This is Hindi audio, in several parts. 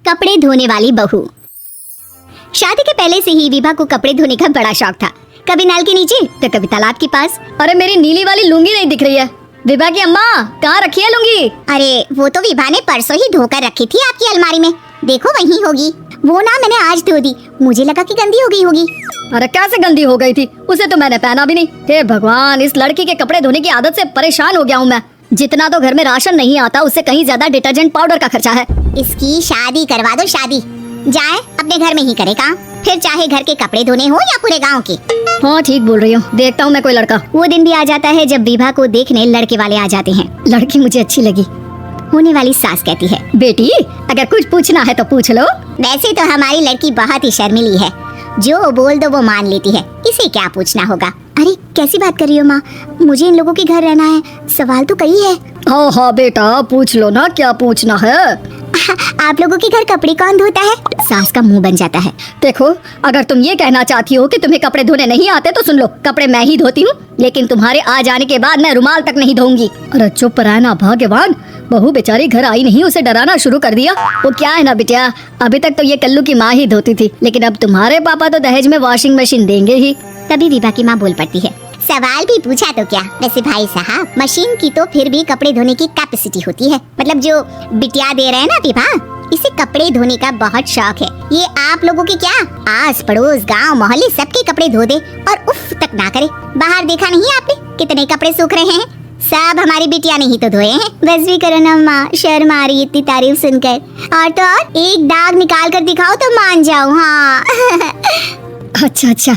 कपड़े धोने वाली बहू। शादी के पहले से ही विभा को कपड़े धोने का बड़ा शौक था। कभी नल के नीचे तो कभी तालाब के पास। अरे मेरी नीली वाली लुंगी नहीं दिख रही है। विभा की अम्मा कहाँ रखी है लुंगी? अरे वो तो विभा ने परसों ही धोकर रखी थी आपकी अलमारी में, देखो वहीं होगी। वो ना मैंने आज धो दी, मुझे लगा कि गंदी हो गई होगी। अरे कैसे गंदी हो गई थी? उसे तो मैंने पहना भी नहीं। हे भगवान, इस लड़की के कपड़े धोने की आदत से परेशान हो गया हूँ मैं। जितना तो घर में राशन नहीं आता उससे कहीं ज्यादा डिटर्जेंट पाउडर का खर्चा है। इसकी शादी करवा दो, शादी जाए अपने घर में ही करे काम, फिर चाहे घर के कपड़े धोने हो या पूरे गांव के। हाँ ठीक बोल रही हूँ, देखता हूँ मैं कोई लड़का। वो दिन भी आ जाता है जब विभा को देखने लड़के वाले आ जाते हैं। लड़की मुझे अच्छी लगी। होने वाली सास कहती है, बेटी अगर कुछ पूछना है तो पूछ लो। वैसे तो हमारी लड़की बहुत ही शर्मीली है, जो बोल दो वो मान लेती है, इसे क्या पूछना होगा। अरे कैसी बात कर रही हो माँ, मुझे इन लोगों के घर रहना है, सवाल तो कई है। हाँ हाँ बेटा पूछ लो ना, क्या पूछना है। आप लोगों के घर कपड़े कौन धोता है? सास का मुंह बन जाता है। देखो अगर तुम ये कहना चाहती हो कि तुम्हें कपड़े धोने नहीं आते तो सुन लो, कपड़े मैं ही धोती हूँ, लेकिन तुम्हारे आ जाने के बाद मैं रुमाल तक नहीं धोऊंगी। अरे चुप रहना भाग्यवान, बहू बेचारी घर आई नहीं, उसे डराना शुरू कर दिया। वो क्या है ना बिटिया, अभी तक तो ये कल्लू की माँ ही धोती थी, लेकिन अब तुम्हारे पापा तो दहेज में वॉशिंग मशीन देंगे ही। तभी विभा की माँ बोल पड़ती है, सवाल भी पूछा तो क्या। वैसे भाई साहब, मशीन की तो फिर भी कपड़े धोने की कैपेसिटी होती है, मतलब जो बिटिया दे रहे हैं ना विभा, इसे कपड़े धोने का बहुत शौक है। ये आप लोगों के क्या आस पड़ोस गांव मोहल्ले सबके कपड़े धो दे और उफ तक ना करे। बाहर देखा नहीं आपने कितने कपड़े सूख रहे हैं? सब हमारी बिटिया ने ही तो धोए हैं। बस भी करो ना माँ, शर्म आ रही इतनी तारीफ सुनकर। और तो और एक दाग निकाल कर दिखाओ तो मान जाओ। हाँ अच्छा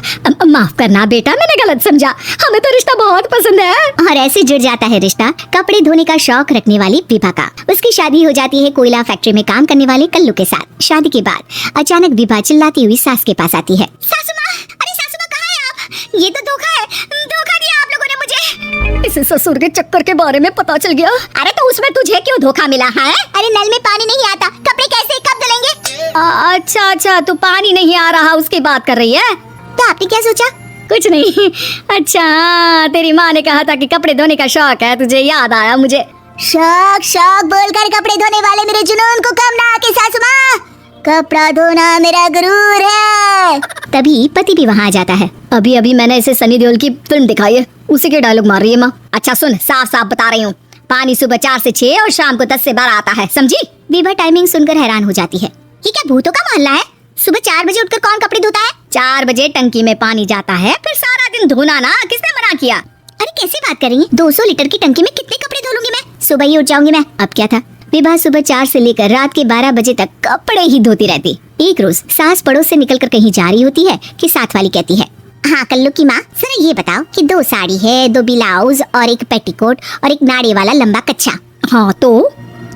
माफ करना बेटा, मैंने गलत समझा, हमें तो रिश्ता बहुत पसंद है। और ऐसे जुड़ जाता है रिश्ता कपड़े धोने का शौक रखने वाली विभा का। उसकी शादी हो जाती है कोयला फैक्ट्री में काम करने वाले कल्लू के साथ। शादी के बाद अचानक विभा चिल्लाती हुई सास के पास आती है, सासू माँ, अरे सासू माँ कहाँ है आप? ये तो धोखा है, धोखा दिया आप लोगों ने मुझे। इसे ससुर के चक्कर के बारे में पता चल गया। अरे तो उसमें तुझे क्यों धोखा मिला है? अरे नल में पानी नहीं आता, कपड़े कैसे कब धुलेंगे? अच्छा तू पानी नहीं आ रहा उसकी बात कर रही है? तो आपने क्या सोचा? कुछ नहीं। अच्छा तेरी माँ ने कहा था कि कपड़े धोने का शौक है तुझे, याद आया मुझे। शौक शौक बोलकर कपड़े धोने वाले मेरे जुनून को कम ना आके सासू माँ, कपड़ा धोना मेरा गुरूर है। तभी पति भी वहाँ आ जाता है। अभी मैंने इसे सनी देओल की फिल्म दिखाई है, उसी के डायलॉग मार रही है माँ। अच्छा सुन, साफ साफ बता रही हूँ, पानी सुबह 4 से 6 और शाम को 10 से 12 आता है, समझी? विभा टाइमिंग सुनकर हैरान हो जाती है, ये क्या भूतों का मोहल्ला है? सुबह 4 बजे उठकर कौन कपड़े धोता है? 4 बजे टंकी में पानी जाता है, फिर सारा दिन धोना ना, किसने मना किया? अरे कैसी बात कर रही है? 200 लीटर की टंकी में कितने कपड़े धो लूंगी मैं? सुबह ही उठ जाऊंगी मैं। अब क्या था, विभा सुबह 4 से लेकर रात के 12 बजे तक कपड़े ही धोती रहती। एक रोज सास पड़ोस से निकलकर कहीं जा रही होती है कि साथ वाली कहती है, हाँ कल्लू की माँ, जरा ये बताओ कि 2 साड़ी है, 2 ब्लाउज और एक पेटीकोट और एक नाड़े वाला लंबा कच्छा। हाँ तो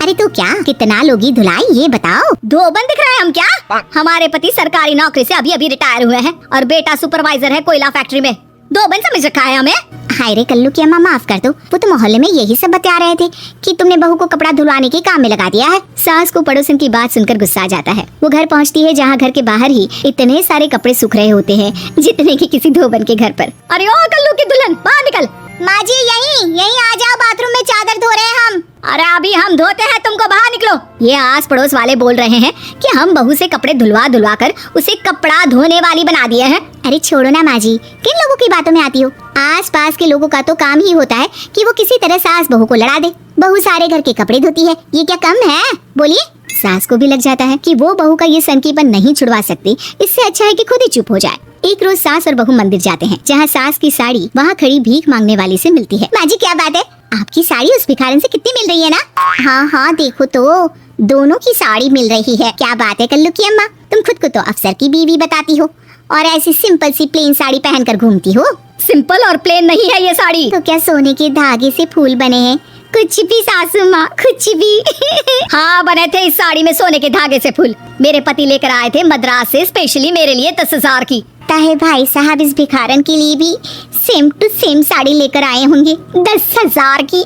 अरे तो क्या, कितना लोगी धुलाई ये बताओ? धोबन दिख रहे हैं हम क्या? हमारे पति सरकारी नौकरी से अभी रिटायर हुए हैं और बेटा सुपरवाइजर है कोयला फैक्ट्री में। धोबन समझ रखा है हमें? हाय रे कल्लू की अम्मा, माफ कर दो, वो तो मोहल्ले में यही सब बता रहे थे कि तुमने बहू को कपड़ा धुलवाने के काम में लगा दिया है। सास को पड़ोसन की बात सुनकर गुस्सा आ जाता है। वो घर पहुंचती है जहाँ घर के बाहर ही इतने सारे कपड़े सूख रहे होते हैं जितने की किसी धोबन के घर पर। अरे ओ कल्लू की दुल्हन, बाहर निकल। माँ जी यहीं आ जाओ, बाथरूम में चादर धो रहे हैं हम। अरे अभी हम धोते हैं, तुमको बाहर निकलो। ये आस पड़ोस वाले बोल रहे हैं कि हम बहू से कपड़े धुलवा कर उसे कपड़ा धोने वाली बना दिए हैं। अरे छोड़ो ना माँ जी, किन लोगों की बातों में आती हो? आस पास के लोगों का तो काम ही होता है कि वो किसी तरह सास बहू को लड़ा दे। बहू सारे घर के कपड़े धोती है, ये क्या कम है? बोलिए। सास को भी लग जाता है कि वो बहू का ये सनकीपन नहीं छुड़वा सकती, इससे अच्छा है कि खुद ही चुप हो जाए। एक रोज सास और बहू मंदिर जाते हैं, जहाँ सास की साड़ी वहाँ खड़ी भीख मांगने वाली से मिलती है। माँ जी क्या बात है, आपकी साड़ी उस भिखारन से कितनी मिल रही है ना? हाँ देखो तो दोनों की साड़ी मिल रही है। क्या बात है कल्लू की अम्मा, तुम खुद को तो अफसर की बीवी बताती हो और ऐसी सिंपल सी प्लेन साड़ी पहनकर घूमती हो। सिंपल और प्लेन नहीं है ये साड़ी। तो क्या सोने के धागे से फूल बने हैं? कुछ भी सासू माँ, कुछ भी। हाँ बने थे इस साड़ी में सोने के धागे से फूल। मेरे पति लेकर आए थे मद्रास से स्पेशली मेरे लिए 10,000 की। ताहे भाई साहब इस भिखारन के लिए भी सेम टू सेम साड़ी लेकर आए होंगे 10,000 की।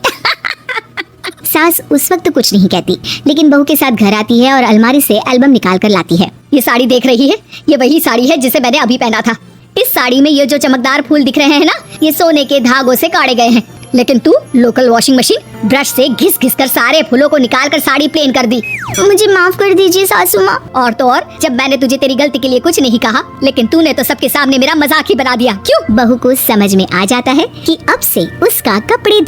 सास उस वक्त कुछ नहीं कहती, लेकिन बहू के साथ घर आती है और अलमारी से एल्बम निकाल कर लाती है। ये साड़ी देख रही है, ये वही साड़ी है जिसे मैंने अभी पहना था। इस साड़ी में ये जो चमकदार फूल दिख रहे हैं ना, ये सोने के धागों से काढ़े गए हैं। लेकिन तू लोकल वॉशिंग मशीन ब्रश से घिस घिस कर सारे फूलों को निकाल कर साड़ी प्लेन कर दी। मुझे माफ कर दीजिए सासू माँ। और तो और जब मैंने तुझे तेरी गलती के लिए कुछ नहीं कहा, लेकिन तूने तो सबके सामने मेरा मजाक ही बना दिया। क्यों? बहू को समझ में आ जाता है कि अब से उसका कपड़े